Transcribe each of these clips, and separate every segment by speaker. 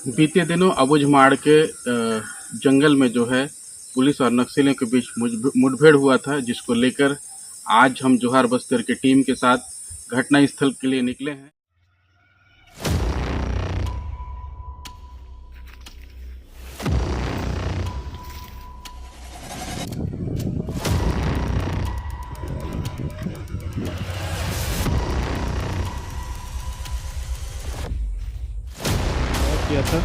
Speaker 1: बीते दिनों अबुझमाड़ के जंगल में जो है पुलिस और नक्सलियों के बीच मुठभेड़ हुआ था, जिसको लेकर आज हम जोहार बस्तर की टीम के साथ घटना स्थल के लिए निकले हैं। किया था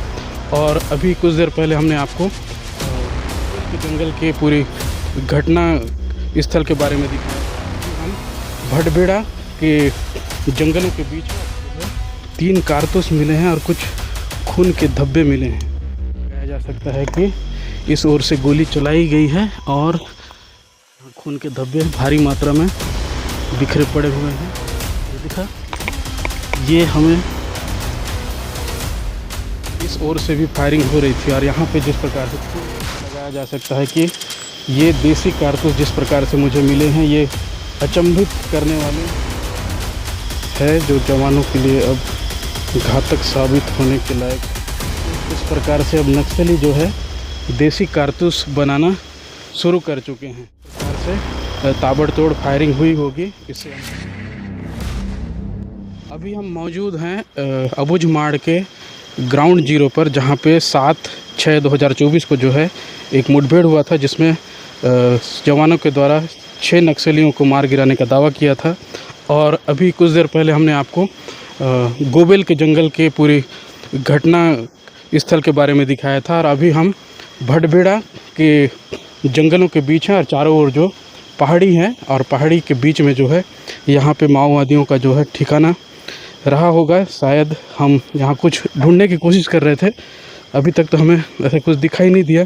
Speaker 1: और अभी कुछ देर पहले हमने आपको जंगल के पूरी घटना स्थल के बारे में दिखाया। हम भटबेड़ा के जंगलों के बीच 3 कारतूस मिले हैं और कुछ खून के धब्बे मिले हैं। कहा जा सकता है कि इस ओर से गोली चलाई गई है और खून के धब्बे भारी मात्रा में बिखरे पड़े हुए हैं। ये दिखा, ये हमें इस ओर से भी फायरिंग हो रही थी और यहाँ पे जिस प्रकार से लगाया जा सकता है कि ये देसी कारतूस जिस प्रकार से मुझे मिले हैं, ये अचंभित करने वाले है, जो जवानों के लिए अब घातक साबित होने के लायक। इस प्रकार से अब नक्सली जो है देसी कारतूस बनाना शुरू कर चुके हैं। इस प्रकार से ताबड़तोड़ फायरिंग हुई होगी। इससे अभी हम मौजूद हैं अबुझमाड़ के ग्राउंड जीरो पर, जहाँ पे 7/6/2024 को जो है एक मुठभेड़ हुआ था, जिसमें जवानों के द्वारा 6 नक्सलियों को मार गिराने का दावा किया था। और अभी कुछ देर पहले हमने आपको गोबेल के जंगल के पूरी घटना स्थल के बारे में दिखाया था। और अभी हम भटबेड़ा के जंगलों के बीच हैं और चारों ओर जो पहाड़ी है और पहाड़ी के बीच में जो है यहाँ पे माओवादियों का जो है ठिकाना रहा होगा। शायद हम यहाँ कुछ ढूंढने की कोशिश कर रहे थे, अभी तक तो हमें ऐसा कुछ दिखाई नहीं दिया,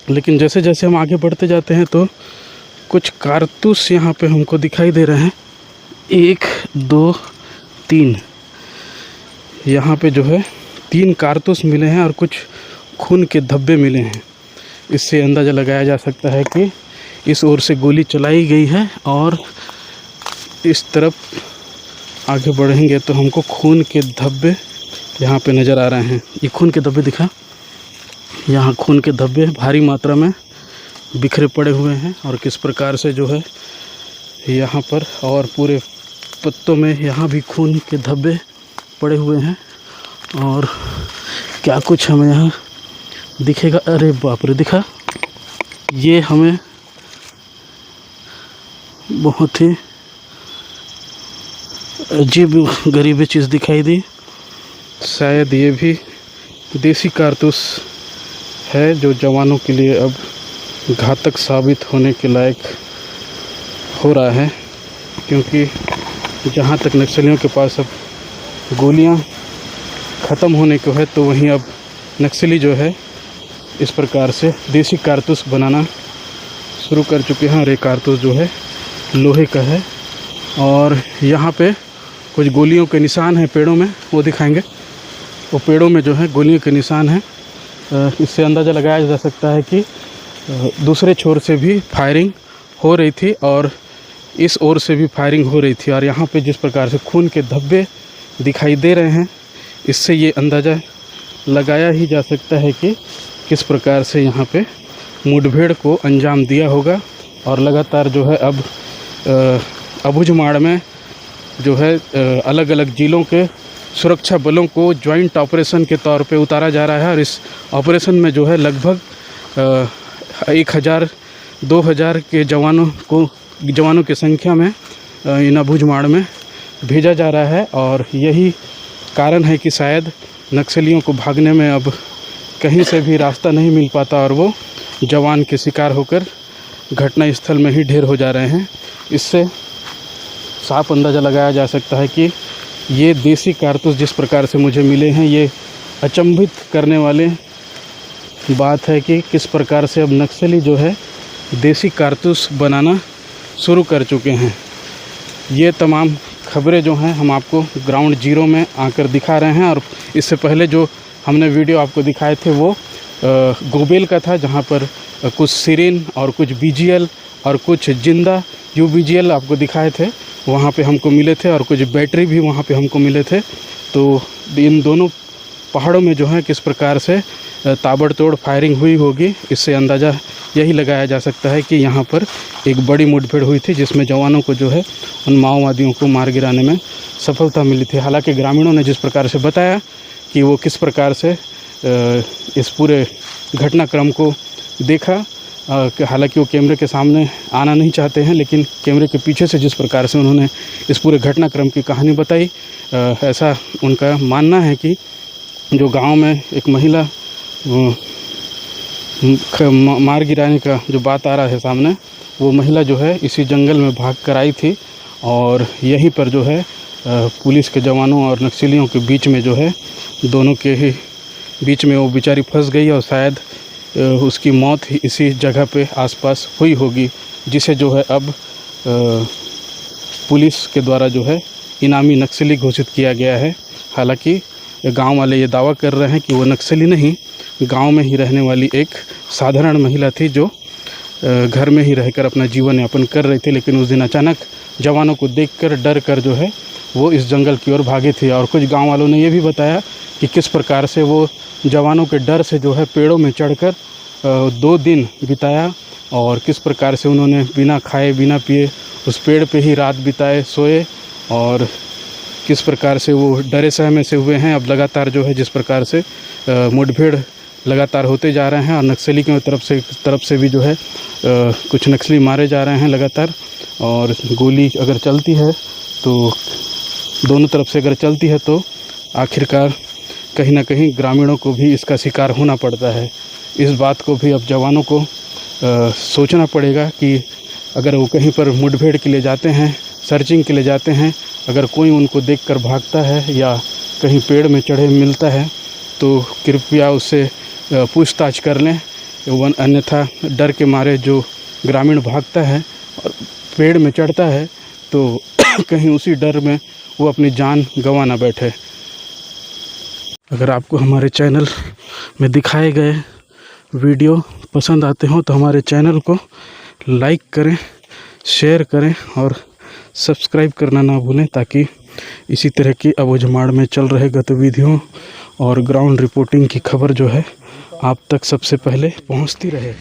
Speaker 1: लेकिन जैसे जैसे हम आगे बढ़ते जाते हैं तो कुछ कारतूस यहाँ पे हमको दिखाई दे रहे हैं। 1 2 3 यहाँ पे जो है 3 कारतूस मिले हैं और कुछ खून के धब्बे मिले हैं। इससे अंदाज़ा लगाया जा सकता है कि इस ओर से गोली चलाई गई है और इस तरफ आगे बढ़ेंगे तो हमको खून के धब्बे यहाँ पे नज़र आ रहे हैं। ये खून के धब्बे दिखा, यहाँ खून के धब्बे भारी मात्रा में बिखरे पड़े हुए हैं और किस प्रकार से जो है यहाँ पर और पूरे पत्तों में यहाँ भी खून के धब्बे पड़े हुए हैं। और क्या कुछ हमें यहाँ दिखेगा, अरे बाप रे, दिखा, ये हमें बहुत ही अजीब गरीब चीज़ दिखाई दी। शायद ये भी देसी कारतूस है, जो जवानों के लिए अब घातक साबित होने के लायक हो रहा है, क्योंकि जहाँ तक नक्सलियों के पास अब गोलियां ख़त्म होने को है, तो वहीं अब नक्सली जो है इस प्रकार से देसी कारतूस बनाना शुरू कर चुके हैं। और ये कारतूस जो है लोहे का है और यहाँ पे कुछ गोलियों के निशान हैं पेड़ों में, वो दिखाएंगे। वो पेड़ों में जो है गोलियों के निशान हैं। इससे अंदाज़ा लगाया जा सकता है कि दूसरे छोर से भी फायरिंग हो रही थी और इस ओर से भी फायरिंग हो रही थी। और यहाँ पे जिस प्रकार से खून के धब्बे दिखाई दे रहे हैं, इससे ये अंदाज़ा लगाया ही जा सकता है कि किस प्रकार से यहाँ पे मुठभेड़ को अंजाम दिया होगा। और लगातार जो है अब अबुझमाड़ में जो है अलग अलग ज़िलों के सुरक्षा बलों को जॉइंट ऑपरेशन के तौर पे उतारा जा रहा है। और इस ऑपरेशन में जो है लगभग 1000-2000 के जवानों की संख्या में इन अबुझमाड़ में भेजा जा रहा है। और यही कारण है कि शायद नक्सलियों को भागने में अब कहीं से भी रास्ता नहीं मिल पाता और वो जवान के शिकार होकर घटना स्थल में ही ढेर हो जा रहे हैं। इससे साफ अंदाज़ा लगाया जा सकता है कि ये देसी कारतूस जिस प्रकार से मुझे मिले हैं, ये अचंभित करने वाले बात है कि किस प्रकार से अब नक्सली जो है देसी कारतूस बनाना शुरू कर चुके हैं। ये तमाम खबरें जो हैं हम आपको ग्राउंड जीरो में आकर दिखा रहे हैं। और इससे पहले जो हमने वीडियो आपको दिखाए थे वो गोबेल का था, जहाँ पर कुछ सिरिन और कुछ बीजीएल और कुछ जिंदा यूबीजीएल आपको दिखाए थे, वहाँ पे हमको मिले थे। और कुछ बैटरी भी वहाँ पे हमको मिले थे। तो इन दोनों पहाड़ों में जो है किस प्रकार से ताबड़तोड़ फायरिंग हुई होगी। इससे अंदाज़ा यही लगाया जा सकता है कि यहाँ पर एक बड़ी मुठभेड़ हुई थी जिसमें जवानों को जो है उन माओवादियों को मार गिराने में सफलता मिली थी। हालांकि ग्रामीणों ने जिस प्रकार से बताया कि वो किस प्रकार से इस पूरे घटनाक्रम को देखा, हालांकि वो कैमरे के सामने आना नहीं चाहते हैं, लेकिन कैमरे के पीछे से जिस प्रकार से उन्होंने इस पूरे घटनाक्रम की कहानी बताई, ऐसा उनका मानना है कि जो गांव में एक महिला मार गिराने का जो बात आ रहा है सामने, वो महिला जो है इसी जंगल में भाग कर आई थी और यहीं पर जो है पुलिस के जवानों और नक्सलियों के बीच में जो है दोनों के ही बीच में वो बेचारी फंस गई और शायद उसकी मौत ही इसी जगह पे आसपास हुई होगी, जिसे जो है अब पुलिस के द्वारा जो है इनामी नक्सली घोषित किया गया है। हालांकि गांव वाले ये दावा कर रहे हैं कि वो नक्सली नहीं, गांव में ही रहने वाली एक साधारण महिला थी जो घर में ही रहकर अपना जीवन यापन कर रही थी, लेकिन उस दिन अचानक जवानों को देखकर डर कर जो है वो इस जंगल की ओर भागी थी। और कुछ गांव वालों ने ये भी बताया कि किस प्रकार से वो जवानों के डर से जो है पेड़ों में चढ़कर 2 दिन बिताया और किस प्रकार से उन्होंने बिना खाए बिना पिए उस पेड़ पे ही रात बिताए, सोए, और किस प्रकार से वो डरे सहमे से हुए हैं। अब लगातार जो है जिस प्रकार से मुठभेड़ लगातार होते जा रहे हैं और नक्सली की तरफ से भी जो है कुछ नक्सली मारे जा रहे हैं लगातार, और गोली अगर चलती है तो दोनों तरफ से अगर चलती है तो आखिरकार कहीं ना कहीं ग्रामीणों को भी इसका शिकार होना पड़ता है। इस बात को भी अब जवानों को सोचना पड़ेगा कि अगर वो कहीं पर मुठभेड़ के लिए जाते हैं, सर्चिंग के लिए जाते हैं, अगर कोई उनको देखकर भागता है या कहीं पेड़ में चढ़े मिलता है तो कृपया उससे पूछताछ कर लें, अन्यथा डर के मारे जो ग्रामीण भागता है और पेड़ में चढ़ता है तो कहीं उसी डर में वो अपनी जान गंवा ना बैठे। अगर आपको हमारे चैनल में दिखाए गए वीडियो पसंद आते हो तो हमारे चैनल को लाइक करें, शेयर करें और सब्सक्राइब करना ना भूलें, ताकि इसी तरह की अबूझमाड़ में चल रहे गतिविधियों और ग्राउंड रिपोर्टिंग की खबर जो है आप तक सबसे पहले पहुंचती रहे।